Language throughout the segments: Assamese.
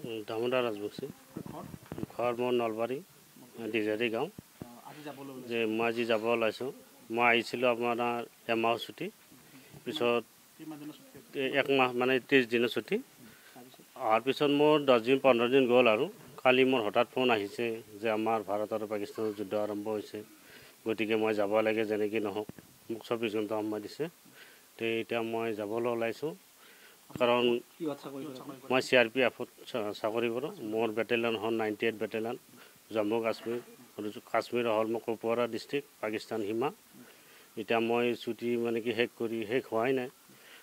দামোদৰ ৰাজবংশী ঘৰ মোৰ নলবাৰী দিজাৰী গাঁও। যে মই আজি যাব ওলাইছোঁ, মই আহিছিলোঁ আপোনাৰ এমাহ ছুটি, পিছত একমাহ মানে 30 দিনৰ ছুটি। অহাৰ পিছত মোৰ 10 দিন 15 দিন গ'ল আৰু কালি মোৰ হঠাৎ ফোন আহিছে যে আমাৰ ভাৰত আৰু পাকিস্তানৰ যুদ্ধ আৰম্ভ হৈছে, গতিকে মই যাব লাগে যেনেকৈ নহওক, মোক 24 ঘণ্টা সময় দিছে। তো এতিয়া মই যাবলৈ ওলাইছোঁ, কাৰণ মই CRPFত চাকৰি কৰোঁ। মোৰ বেটেলিয়ন হ'ল 98 বেটেলিয়ন, জম্মু কাশ্মীৰ, কাশ্মীৰ হ'ল মোৰ কুপৱাৰা ডিষ্ট্ৰিক্ট, পাকিস্তান সীমা। এতিয়া মই ছুটি মানে কি শেষ হোৱাই নাই,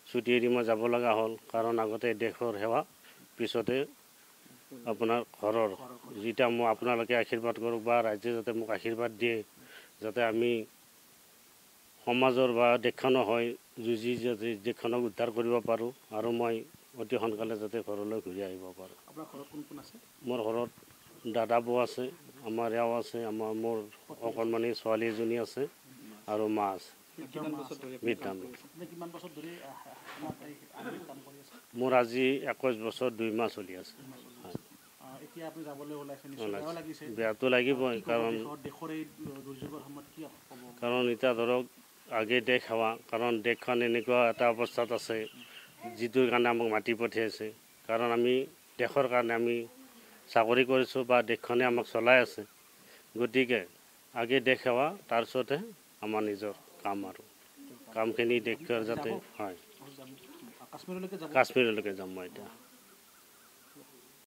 ছুটি এৰি মই যাব লগা হ'ল, কাৰণ আগতে দেশৰ সেৱা, পিছতে আপোনাৰ ঘৰৰ। যেতিয়া মই আপোনালোকে আশীৰ্বাদ কৰক বা ৰাইজে যাতে মোক আশীৰ্বাদ দিয়ে, যাতে আমি সমাজৰ বা দেশখনৰ হৈ যুঁজি যাতে দেশখনক উদ্ধাৰ কৰিব পাৰোঁ, আৰু মই অতি সোনকালে যাতে ঘৰলৈ ঘূৰি আহিব পাৰোঁ। মোৰ ঘৰত দাদা বৌ আছে, আমাৰ এওঁ আছে, মোৰ অকণমানি ছোৱালী এজনী আছে আৰু মা আছে। মোৰ আজি 21 বছৰ 2 মাহ চলি আছে। বেয়াটো লাগিবই, কাৰণ এতিয়া ধৰক আগে দেশ সেৱা, কাৰণ দেশখন এনেকুৱা এটা অৱস্থাত আছে যিটোৰ কাৰণে আমাক মাতি পঠিয়াইছে, কাৰণ আমি দেশৰ কাৰণে আমি চাকৰি কৰিছোঁ বা দেশখনে আমাক চলাই আছে। গতিকে আগে দেশ সেৱা, তাৰপিছতে আমাৰ নিজৰ কাম, আৰু কামখিনি দেশৰ যাতে হয়। কাশ্মীৰলৈকে যাম মই এতিয়া।